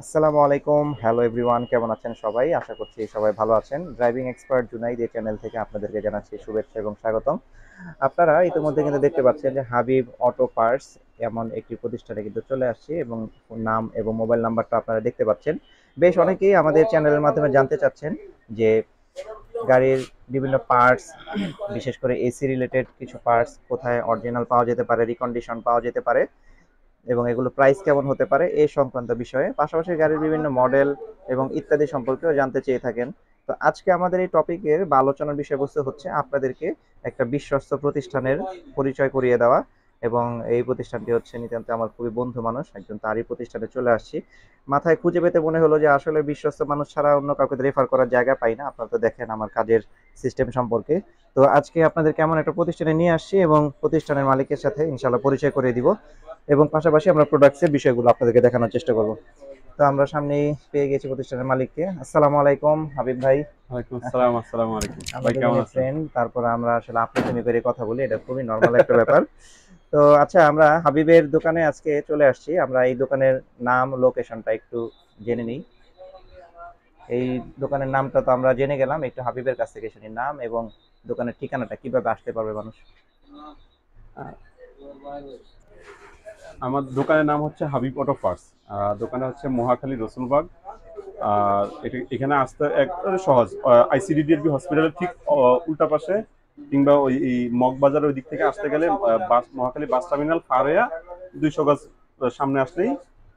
আসসালামু আলাইকুম, hello everyone, কেমন আছেন সবাই? আশা করছি সবাই ভালো আছেন। ড্রাইভিং এক্সপার্ট জুনাইদ এই চ্যানেল থেকে আপনাদেরকে জানাচ্ছি শুভেচ্ছা এবং স্বাগতম। আপনারা ইতিমধ্যে কিন্তু দেখতে পাচ্ছেন যে হাবিব অটো পার্টস এমন একটি প্রতিষ্ঠানে কিন্তু চলে আসছি এবং নাম এবং মোবাইল নাম্বারটা আপনারা দেখতে পাচ্ছেন। বেশ অনেকেই আমাদের চ্যানেলের মাধ্যমে জানতে চাচ্ছেন যে গাড়ির বিভিন্ন পার্টস, বিশেষ করে এসি রিলেটেড কিছু পার্টস কোথায় অরিজিনাল পাওয়া যেতে পারে, রিকন্ডিশন পাওয়া যেতে পারে এবং এগুলো প্রাইস কেমন হতে পারে এই সংক্রান্ত বিষয়ে, পাশাপাশি গাড়ির বিভিন্ন মডেল এবং ইত্যাদি সম্পর্কেও জানতে চেয়ে থাকেন। তো আজকে আমাদের এই টপিকের বা আলোচনার বিষয়বস্তু হচ্ছে আপনাদেরকে একটা বিশ্বস্ত প্রতিষ্ঠানের পরিচয় করিয়ে দেওয়া। এবং এই প্রতিষ্ঠানটি হচ্ছে নিতান্ত আমার খুবই বন্ধু মানুষ একজন, তারই প্রতিষ্ঠানে চলে আসছি। মাথায় খুঁজে পেতে মনে হলো যে আসলে বিশ্বস্ত মানুষ ছাড়া অন্য কাউকে রেফার করার জায়গা পাই না। আপনারা তো দেখেন আমার কাজের সিস্টেম সম্পর্কে। তো আজকে আপনাদের কেমন একটা প্রতিষ্ঠানে নিয়ে আসছি এবং প্রতিষ্ঠানের মালিকের সাথে ইনশাল্লাহ পরিচয় করে দিব এবং পাশাপাশি আমরা প্রোডাক্টসের বিষয়গুলো আপনাদেরকে দেখানোর চেষ্টা করব। তো আমরা সামনেই পেয়ে গেছি প্রতিষ্ঠানের মালিককে। আসসালামু আলাইকুম হাবিব ভাই। ওয়ালাইকুম আসসালাম। আসসালামু আলাইকুম আমরা ভাই, কেমন দুজনে আছেন? ফ্রেন্ড, তারপর আমরা আসলে আপনি তুমি করে কথা বলি, এটা খুবই নর্মাল একটা ব্যাপার। তো আচ্ছা, আমরা হাবিবের দোকানে আজকে চলে আসছি। আমরা এই দোকানের নাম, লোকেশনটা একটু জেনে নিই। এই দোকানের নামটা তো আমরা জেনে গেলাম, একটু হাবিবের কাছ থেকে শুনি নাম এবং দোকানের ঠিকানাটা কিভাবে আসতে পারবে মানুষ। আহ, আমার দোকানের নাম হচ্ছে হাবিব অটো পার্টস। দোকানে হচ্ছে মহাখালী রসুলবাগ। আর এখানে আসতে একবারে সহজ। আইসিডিডিএলবি হসপিটালের ঠিক উল্টা পাশে, কিংবা ওই এই মগবাজার ওই দিক থেকে আসতে গেলে মহাখালী বাস টার্মিনাল পার হয়ে 200 গজ সামনে আসলেই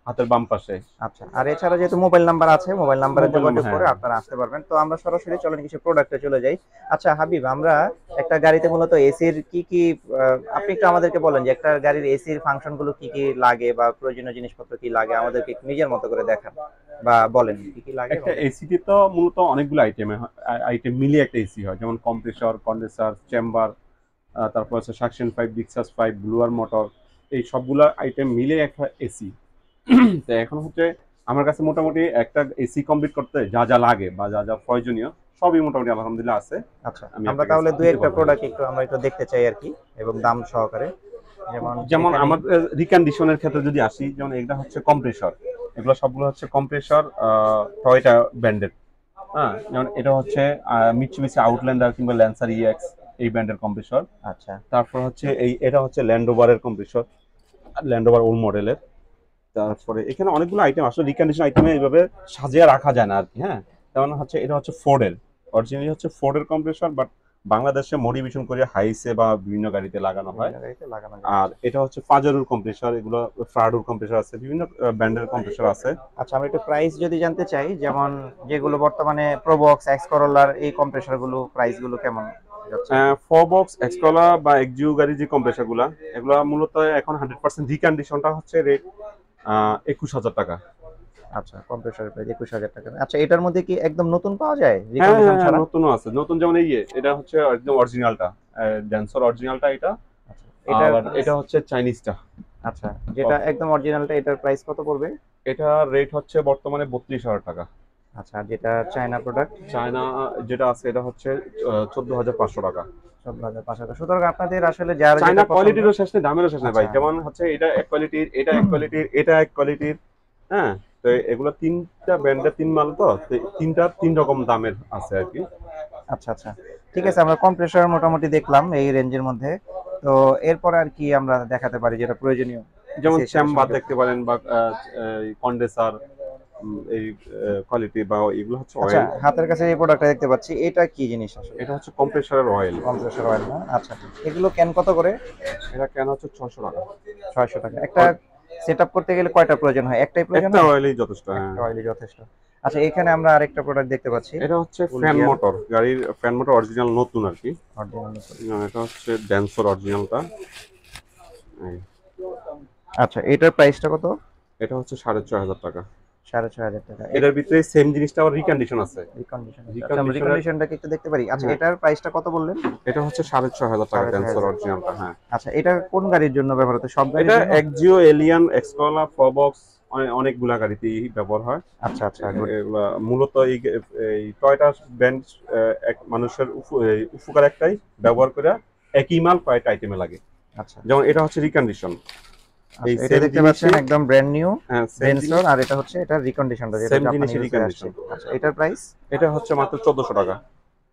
হাতের বাম পাশে। আচ্ছা, আর এছাড়া যেহেতু মোবাইল নাম্বার আছে, মোবাইল নাম্বারে মোবাইল নাম্বার, যোগাযোগ হ্যাঁ করে হ্যাঁ। আপনারা আসতে পারবেন। তো আমরা সরাসরি চলেন কিছু প্রোডাক্টে চলে যাই। আচ্ছা হাবিব, আমরা একটা গাড়িতে মূলত এসির কি কি আপনি একটু আমাদেরকে বলেন যে একটা গাড়ির এসির ফাংশন গুলো কি কি লাগে বা প্রয়োজনীয় জিনিসপত্র কি লাগে, আমাদেরকে একটু নিজের মতো করে দেখান বা বলেন কি কি লাগে এবং একটা এসিতে তো মূলত অনেকগুলো আইটেম মিলিয়ে একটা এসি হয়, যেমন কম্প্রেসর, কন্ডেন্সার, চেম্বার, তারপর হচ্ছে সাকশন পাইপ, ডিক্সাস পাইপ, ব্লুয়ার মোটর। এই সবগুলা আইটেম মিলে একটা এসি। তো এখন হচ্ছে আমার কাছে মোটামুটি একটা এসি কমপ্লিট করতে যা যা লাগে বা যা যা প্রয়োজনীয় সবই মোটামুটি আলহামদুলিল্লাহ আছে। আচ্ছা, আমি আমরা আপনার কাছে তাহলে দুই দিতে একটা পারবো, হ্যাঁ। প্রোডাক্ট একটু আমরা একটু দেখতে চাই আর কি, এবং দাম সহকারে। যেমন যেমন এখানে আমার রিকন্ডিশনের ক্ষেত্রে যদি আসি, যেমন এটা হচ্ছে কম্প্রেসর। এগুলো সবগুলো হচ্ছে কম্প্রেসর, টয়টা ব্র্যান্ডের। হ্যাঁ, যেমন এটা হচ্ছে মিৎসুবিশি আউটল্যান্ডার কিংবা ল্যান্সার ইএক্স, এই ব্র্যান্ডের কম্প্রেসর। আচ্ছা তারপর হচ্ছে এটা হচ্ছে ল্যান্ডোভারের কম্প্রেসর, ল্যান্ডোভার ওল্ড মডেলের। আচ্ছা তারপরে এখানে অনেকগুলো আইটেম আসলে রিকন্ডিশন আইটেমে এইভাবে সাজিয়ে রাখা যায় না আর কি, হ্যাঁ। যেমন হচ্ছে এটা হচ্ছে ফোর্ডের, অরিজিনালি হচ্ছে ফোর্ডের কম্প্রেসর, বাট বাংলাদেশে মডিফিকেশন করে হাইসে বা বিভিন্ন গাড়িতে লাগানো হয়। বিভিন্ন গাড়িতে লাগানো যায়। আর এটা হচ্ছে ফাজারুর কম্প্রেসর, এগুলো ফ্রাডুর কম্প্রেসর আছে, বিভিন্ন ব্র্যান্ডের কম্প্রেসর আছে। আচ্ছা, আমরা একটু প্রাইস যদি জানতে চাই, যেমন যেগুলো বর্তমানে প্রোবক্স এক্স করোলার এই কম্প্রেসর গুলো প্রাইস গুলো কেমন যাচ্ছে আর কি। ফোর বক্স এক্সকলা বা এক্সিও গাড়ির যে কম্প্রেসর গুলা, এগুলো মূলত এখন 100% রিকন্ডিশনটা হচ্ছে রেট 21,000 টাকা। আচ্ছা, কম্প্রেসরের প্রাইস 21,000 টাকা। আচ্ছা, এটার মধ্যে কি একদম নতুন পাওয়া যায় হ্যাঁ রিকন্ডিশন হ্যাঁ হ্যাঁ, ছাড়া? নতুনও আছে। নতুন যেমন এটা হচ্ছে একদম অরিজিনালটা, ড্যান্সর অরিজিনালটা এটা। আচ্ছা এটার আবার এটা হচ্ছে চাইনিজটা। আচ্ছা, যেটা একদম অরিজিনালটা এটার প্রাইস কত পড়বে? এটা রেট হচ্ছে বর্তমানে 32,000 টাকা। আচ্ছা, আর যেটা চায়না প্রোডাক্ট? চায়না যেটা আছে এটা হচ্ছে 14,500 টাকা। 14,500 টাকা। সুতরাং আপনাদের আসলে যার চায়না যেটা পছন্দ। কোয়ালিটিরও শেষ নেই, দামেরও শেষ নেই আচ্ছা ভাই। যেমন হচ্ছে এটা এক কোয়ালিটির, এটা এক কোয়ালিটির, এটা এক কোয়ালিটির, হ্যাঁ। তো এগুলো তিনটা ব্র্যান্ডের তিন মাল, তো তিনটা তিন রকম দামের আছে আর কি। আচ্ছা আচ্ছা, ঠিক আছে, আমরা কম্প্রেসর মোটামুটি দেখলাম এই রেঞ্জের মধ্যে। তো এরপর আর কি আমরা দেখাতে পারি যেটা প্রয়োজনীয় যেমন এসির সাথে চেম্বার সংযুক্ত? দেখতে পারেন, বা কন্ডেন্সার, এই কোয়ালিটি, বা এগুলো হচ্ছে আচ্ছা, অয়েল। হাতের কাছে এই প্রোডাক্টটা দেখতে পাচ্ছি, এটা কি জিনিস আসলে? এটা হচ্ছে কম্প্রেসারের অয়েল। কম্প্রেসর অয়েল না? আচ্ছা, এগুলো ক্যান কত করে? এটা কেন হচ্ছে 600 টাকা। 600 টাকা। একটা সেট আপ করতে গেলে কয়টা প্রয়োজন হয়? একটাই প্রয়োজন একটা হয়? অয়েলই যথেষ্ট, হ্যাঁ। একটা অয়েলই যথেষ্ট। আচ্ছা, এখানে আমরা আরেকটা প্রোডাক্ট দেখতে পাচ্ছি। এটা হচ্ছে ফুল ফ্যান গিয়ার মোটর, গাড়ির ফ্যান মোটর অরিজিনাল নতুন আর কি। অরিজিনাল। এটা হচ্ছে ড্যান্সর অরিজিনালটা। আচ্ছা, এটার প্রাইসটা কত? এটা হচ্ছে 6,500 টাকা। 6,500 টাকা। এটার ভিতরে সেম জিনিসটা আবার রিকন্ডিশন আছে। রিকন্ডিশন। আচ্ছা, আমরা রিকন্ডিশনের, রিকন্ডিশনটা কি একটু দেখতে পারি? আচ্ছা, হ্যাঁ, এটার প্রাইসটা কত বললেন? এটা হচ্ছে 6,500 টাকা সাড়ে ছয় ড্যান্সর হাজার অরিজিনালটা, হ্যাঁ। আচ্ছা, এটা কোন গাড়ির জন্য ব্যবহার হতো? সব গাড়ির এটা জন্য? এক্সিও, এলিয়ান, এক্সকলা, ফোরবক্স, অনেকগুলা গাড়িতেই ব্যবহার হয়। আচ্ছা আচ্ছা, গুড। এগুলা মূলত এই টয়টা ব্র্যান্ড, এক মানুষের উপকার একটাই, ব্যবহার করে একই মাল কয়েকটা আইটেমে লাগে। আচ্ছা যেমন এটা হচ্ছে রিকন্ডিশন। এই আচ্ছা, এটা দেখতে পাচ্ছেন একদম ব্র্যান্ড নিউ সেন্সর, আর এটা হচ্ছে এটা রিকন্ডিশনটা যেটা সেম জাপানি জিনিসের ইউজে আসছে। রিকন্ডিশন। আচ্ছা, এটার প্রাইস এটা হচ্ছে মাত্র 1400 টাকা।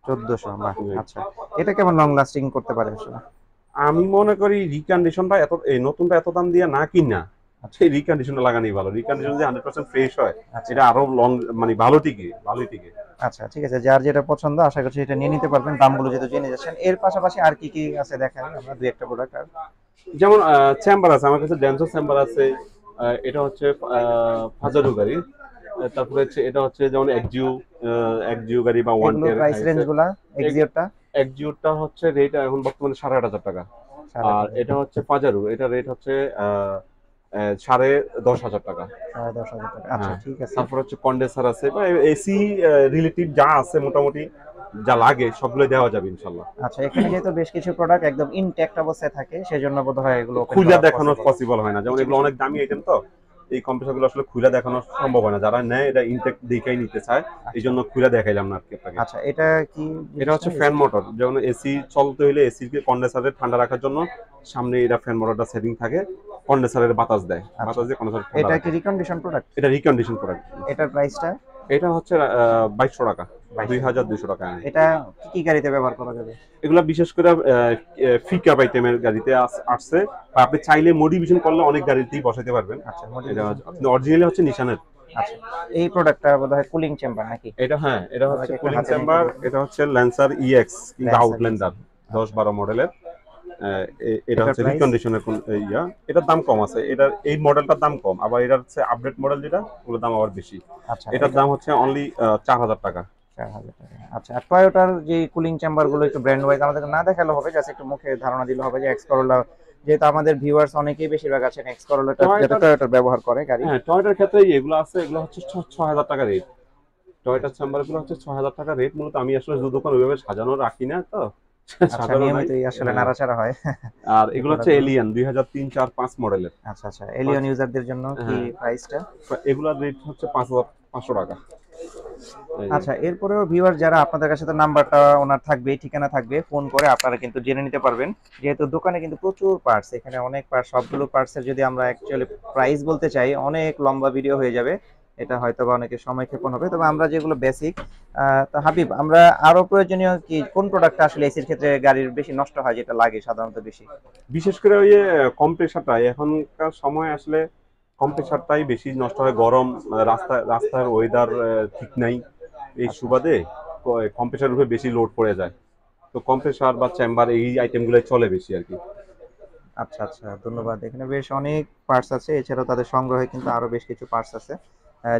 1400। বাহ, আচ্ছা, এটা কেমন লং লাস্টিং করতে পারে আসলে? আমি মনে করি রিকন্ডিশনটা এত, এই নতুনটা এত দাম দিয়ে না কিনা আচ্ছা সেই রিকন্ডিশনটা লাগানোই ভালো। রিকন্ডিশন যদি 100% ফ্রেশ হয় আচ্ছা এটা আরো লং, মানে ভালো টিকে, ভালোই টিকে। আচ্ছা, ঠিক আছে, যার যেটা পছন্দ আশা করছি এটা নিয়ে নিতে পারবেন, দামগুলো যেহেতু জেনে যাচ্ছেন। এর পাশাপাশি আর কি কি আছে দেখাই আমরা দুই একটা প্রোডাক্ট। আর যেমন চেম্বার আছে আমার কাছে, ড্যান্সো চেম্বার আছে। এটা হচ্ছে ফাজারু গাড়ি। তারপরে হচ্ছে এটা হচ্ছে যেমন একজিও, একজিও গাড়ি বা ওয়ান এগুলো টিয়ার। প্রাইস রেঞ্জ গুলা এক্সিওরটা একজিওটা হচ্ছে রেট এখন বর্তমানে 8,500 টাকা। আর 10,500 এটা হচ্ছে ফাজারু, এটা রেট হচ্ছে 10,500 টাকা। 10,500 টাকা। আচ্ছা, হ্যাঁ, ঠিক আছে। তারপর হচ্ছে কন্ডেন্সার আছে বা এসি রিলেটিভ যা আছে মোটামুটি যা লাগে সবগুলো দেওয়া যাবে ইনশাল্লাহ। আচ্ছা, এখানে যেহেতু বেশ কিছু প্রোডাক্ট একদম ইনট্যাক্ট অবস্থায় থাকে সেজন্য বোধহয় এগুলো ওপেন খুলে করা দেখানো পসিবল। পসিবল হয় না, যেমন এগুলো অনেক দামি আইটেম তো এই কম্পিউটারগুলো আসলে খুলে দেখানো সম্ভব হয় না। যারা নেয় এটা ইনটেক দেখাই নিতে চায়, এই জন্য খুলে দেখাইলাম না আর কি আপনাকে। আচ্ছা, এটা কি এটা হচ্ছে ফ্যান মোটর, যেমন এসি চলতে হইলে এসির কন্ডেন্সারে ঠান্ডা রাখার জন্য সামনে এটা ফ্যান মোটরটা সেটিং থাকে, কন্ডেন্সারের বাতাস দেয়, বাতাস দিয়ে কন্ডেন্সার ঠান্ডা এটা রাখে। কি রিকন্ডিশন প্রোডাক্ট? এটা রিকন্ডিশন প্রোডাক্ট। এটার প্রাইসটা? এটা হচ্ছে 2,200 টাকা, 2,200 টাকা। এটা কি কি গাড়িতে ব্যবহার করা যাবে? এগুলা বিশেষ করে পিকআপ আইটেমের গাড়িতে আসছে, বা আপনি চাইলে মডিফিকেশন করলে অনেক গাড়িতেই বসাইতে পারবেন। আচ্ছা, এটা অরিজিনালি হচ্ছে নিশানের। আচ্ছা, এই প্রোডাক্টটা বোধহয় কুলিং চেম্বার নাকি? এটা হ্যাঁ, এটা হচ্ছে আমাকে একটা কুলিং হাতে চেম্বার। নিতে এটা হচ্ছে ল্যান্সার ইএক্স কিংবা Lancer আউটল্যান্ডার 10-12 মডেলের। এটা এটার হচ্ছে price? রিকন্ডিশনের কোন ইয়া, এটার দাম কম আছে। এটার এই মডেলটার দাম কম, আবার এটার হচ্ছে আপডেট মডেল যেটা ওগুলোর দাম আবার বেশি। আচ্ছা, এটার দাম হচ্ছে অনলি 4,000 টাকা। 4,000 টাকা। আচ্ছা, আর টয়োটার যে কুলিং চেম্বার গুলো একটু ব্র্যান্ড ওয়াইজ আমাদেরকে না দেখালে হবে, জাস্ট একটু মুখে ধারণা দিলে হবে যে এক্স করোলা, যেহেতু আমাদের ভিউয়ার্স অনেকেই বেশিরভাগ আছেন এক্স করোলাটা যেটা টয়োটার ব্যবহার করে গাড়ি। হ্যাঁ, টয়োটার ক্ষেত্রে এগুলো আছে, এগুলো হচ্ছে 6,000 টাকা রেট। টয়োটার চেম্বার গুলো হচ্ছে 6,000 টাকা রেট। মূলত আমি আসলে দোকান ওইভাবে সাজানো রাখি না তো, আচ্ছা, সাজানো নাই। নিয়মিতই আসলে নাড়াচাড়া হয়। আর এগুলো হচ্ছে এলিয়ান 2003, 4, 5 মডেলের। আচ্ছা আচ্ছা, এলিয়ন ইউজারদের জন্য কি হ্যাঁ। প্রাইসটা? এগুলোর রেট হচ্ছে 5,500 টাকা। আচ্ছা, এরপরেও ভিউয়ার যারা আপনাদের কাছে তো নাম্বারটা ওনার থাকবে, ঠিকানা থাকবে, ফোন করে আপনারা কিন্তু জেনে নিতে পারবেন, যেহেতু দোকানে কিন্তু প্রচুর পার্টস, এখানে অনেক পার্টস, সবগুলো পার্টসের যদি আমরা অ্যাকচুয়ালি প্রাইস বলতে চাই অনেক লম্বা ভিডিও হয়ে যাবে, এটা হয়তো বা অনেকের সময় ক্ষেপণ হবে। তবে আমরা যেগুলো বেসিক, তো হাবিব, আমরা আরো প্রয়োজনীয় কি কোন প্রোডাক্টটা আসলে এসির ক্ষেত্রে গাড়ির বেশি নষ্ট হয়, যেটা লাগে সাধারণত বেশি? বিশেষ করে ওই কম্প্রেসারটাই এখনকার সময় আসলে কম্প্রেসারটাই বেশি নষ্ট হয়। গরম রাস্তার ওয়েদার ঠিক নাই, এই সুবাদে কম্প্রেসার উপরে বেশি লোড পড়ে যায়। তো কম্প্রেসার বা চেম্বার এই আইটেমগুলো চলে বেশি আর কি। আচ্ছা আচ্ছা, ধন্যবাদ। এখানে বেশ অনেক পার্টস আছে, এছাড়াও তাদের সংগ্রহে কিন্তু আরো বেশ কিছু পার্টস আছে,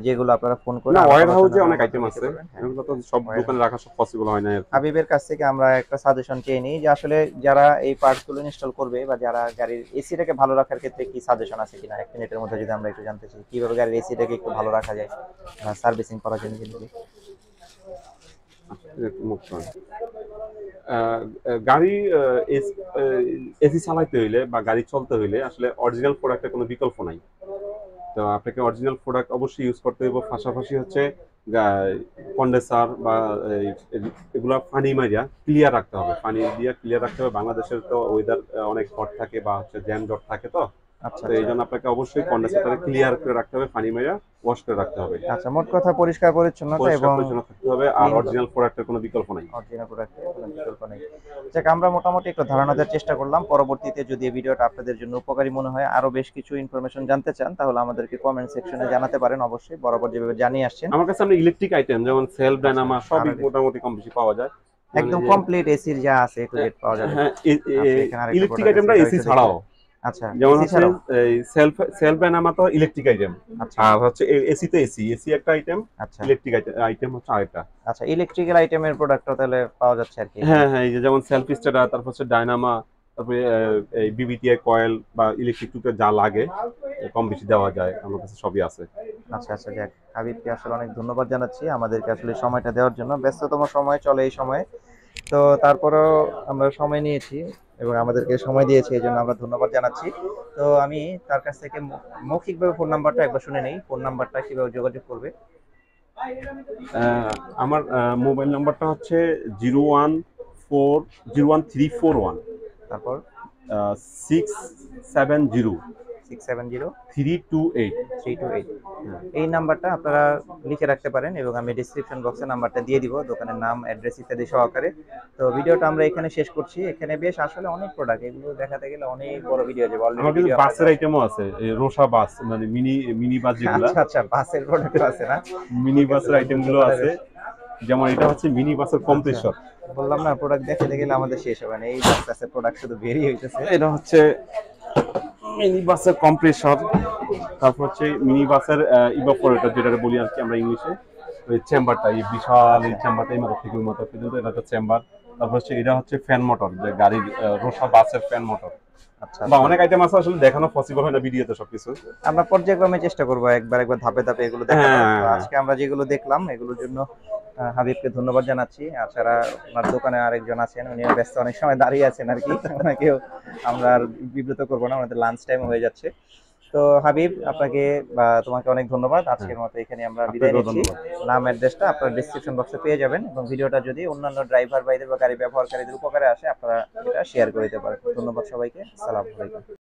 যেগুলো আপনারা ফোন করে না, আলাপ ওয়্যার হাউসে আলোচনার অনেক আইটেম মাধ্যমে আছে, নিতে পারবেন। হ্যাঁ, এগুলো তো সব দোকানে রাখা সব পসিবল হয় না আর কি। হাবিবের কাছ থেকে আমরা একটা সাজেশন চেয়ে নিই যে আসলে যারা এই পার্টস গুলো ইনস্টল করবে বা যারা গাড়ির এসিটাকে ভালো রাখার ক্ষেত্রে কি সাজেশন আছে কিনা, এক মিনিটের মধ্যে যদি আমরা একটু জানতে চাই কিভাবে গাড়ির এসিটাকে একটু ভালো রাখা যায় সার্ভিসিং করার জন্য যদি। গাড়ি এসি চালাইতে হইলে বা গাড়ি চলতে হইলে আসলে অরিজিনাল প্রোডাক্টের কোনো বিকল্প নাই। তো আপনাকে অরিজিনাল প্রোডাক্ট অবশ্যই ইউজ করতে হবে। পাশাপাশি হচ্ছে কন্ডেন্সার বা এগুলো পানি মারিয়া ক্লিয়ার রাখতে হবে, পানি দিয়ে ক্লিয়ার রাখতে হবে। বাংলাদেশের তো ওয়েদার অনেক হট থাকে বা হচ্ছে জ্যাম জট থাকে, তো আচ্ছা তো এই জন্য আপনাকে অবশ্যই কন্ডেন্সারটা ক্লিয়ার করে রাখতে হবে, পানি মারিয়া ওয়াশ করে রাখতে হবে। আচ্ছা, মোট কথা পরিষ্কার পরিচ্ছন্নতা এবং পরিষ্কার থাকতে হবে, আর অরিজিনাল প্রোডাক্টের কোনো বিকল্প নাই। অরিজিনাল প্রোডাক্টের কোনো বিকল্প নেই। যাক, আমরা মোটামুটি একটু ধারণা দেওয়ার চেষ্টা করলাম। পরবর্তীতে যদি এই ভিডিওটা আপনাদের জন্য উপকারী মনে হয়, আরো বেশ কিছু ইনফরমেশন জানতে চান, তাহলে আমাদেরকে কমেন্ট সেকশনে জানাতে পারেন। অবশ্যই বরাবর যেভাবে জানিয়ে আসছেন। আমার কাছে আপনি ইলেকট্রিক আইটেম যেমন সেলফ ডায়নামা সবই মোটামুটি কম বেশি পাওয়া যায়, একদম কমপ্লিট এসির যা আছে একটু জেড পাওয়া যাবে। হ্যাঁ, এখানে আরেকটা ইলেকট্রিক প্রোডাক্ট আইটেমটা আছে, এসি ছাড়াও। আচ্ছা, যেমন এসি হচ্ছে ছাড়াও। এই সেলফ ডায়নামা তো ইলেকট্রিক আইটেম, আচ্ছা আর হচ্ছে এসি তো এসি একটা আইটেম, আচ্ছা ইলেকট্রিক আইটেম হচ্ছে আরেকটা। আচ্ছা, ইলেকট্রিক্যাল আইটেমের প্রোডাক্টও তাহলে পাওয়া যাচ্ছে আর কি। হ্যাঁ হ্যাঁ, এই যে যেমন সেলফ স্টার্টার, তারপর হচ্ছে ডায়নামা, তারপরে এই বিবিটিআই কয়েল বা ইলেকট্রিক টুকে যা লাগে কম বেশি দেওয়া যায়, আমার কাছে সবই আছে। আচ্ছা আচ্ছা, যাক, হাবিবকে আসলে অনেক ধন্যবাদ জানাচ্ছি আমাদেরকে আসলে সময়টা দেওয়ার জন্য। ব্যস্ততম সময় চলে এই সময়ে, তো তারপরেও আমরা সময় নিয়েছি এবং আমাদেরকে সময় দিয়েছে, এই জন্য আমরা ধন্যবাদ জানাচ্ছি। তো আমি তার কাছ থেকে মৌখিকভাবে ফোন নাম্বারটা একবার শুনে নেই, ফোন নাম্বারটা কিভাবে যোগাযোগ করবে। আমার মোবাইল নাম্বারটা হচ্ছে 01401 তারপর 670 670 328। 328। এই নাম্বারটা আপনারা লিখে রাখতে পারেন এবং আমি ডিসক্রিপশন বক্সে নাম্বারটা দিয়ে দিব, দোকানের নাম, অ্যাড্রেস ইত্যাদি সহকারে। তো ভিডিওটা আমরা এখানে শেষ করছি। এখানে বেশ আসলে অনেক প্রোডাক্ট, এগুলো দেখাতে গেলে অনেক বড় ভিডিও যাবে। অলরেডি আমার কিন্তু ভিডিও বাসের আইটেমও আছে, এই রোসা বাস মানে মিনি বাস যেগুলা, আচ্ছা আচ্ছা, বাসের প্রোডাক্ট আছে না? মিনি বাসের আইটেম গুলো আছে। যেমন এটা হচ্ছে মিনি বাসের কম্প্রেসর। বললাম না, প্রোডাক্ট দেখাতে গেলে আমাদের শেষ হবে না, এই বাসের প্রোডাক্ট শুধু বেরিয়ে হইতেছে। এটা হচ্ছে মিনি বাসের কম্প্রেসর। তারপর হচ্ছে মিনি বাসের ইভাপোরেটর, যেটা বলি আর কি আমরা ইংলিশে, ওই চেম্বারটা, এই বিশাল এই চেম্বারটা, এই মাথা থেকে ওই মাথা পর্যন্ত, এটা একটা চেম্বার। তারপর হচ্ছে এটা হচ্ছে ফ্যান মোটর, যে গাড়ির রোসা বাসের ফ্যান মোটর। আচ্ছা, বা অনেক আইটেম আছে, আসলে দেখানো পসিবল হয় না ভিডিওতে সবকিছু। আমরা পর্যায়ক্রমে চেষ্টা করবো একবার ধাপে ধাপে এগুলো দেখাবো। তো আজকে আমরা যেগুলো দেখলাম এগুলোর জন্য হাবিবকে ধন্যবাদ জানাচ্ছি। এছাড়া ওনার দোকানে আরেকজন আছেন, উনিও ব্যস্ত, অনেক সময় দাঁড়িয়ে আছেন আর কি, ওনাকেও আমরা আর বিব্রত করবো না, আমাদের লাঞ্চ টাইম হয়ে যাচ্ছে। তো হাবিব, আপনাকে বা তোমাকে অনেক ধন্যবাদ। আজকের মতো এখানে আমরা বিদায় নিচ্ছি। নাম, অ্যাড্রেসটা আপনারা ডিসক্রিপশন বক্সে পেয়ে যাবেন, এবং ভিডিওটা যদি অন্যান্য ড্রাইভার ভাইদের বা গাড়ি ব্যবহারকারীদের উপকারে আসে, আপনারা এটা শেয়ার করে দিতে পারেন। ধন্যবাদ সবাইকে, আসসালামু আলাইকুম।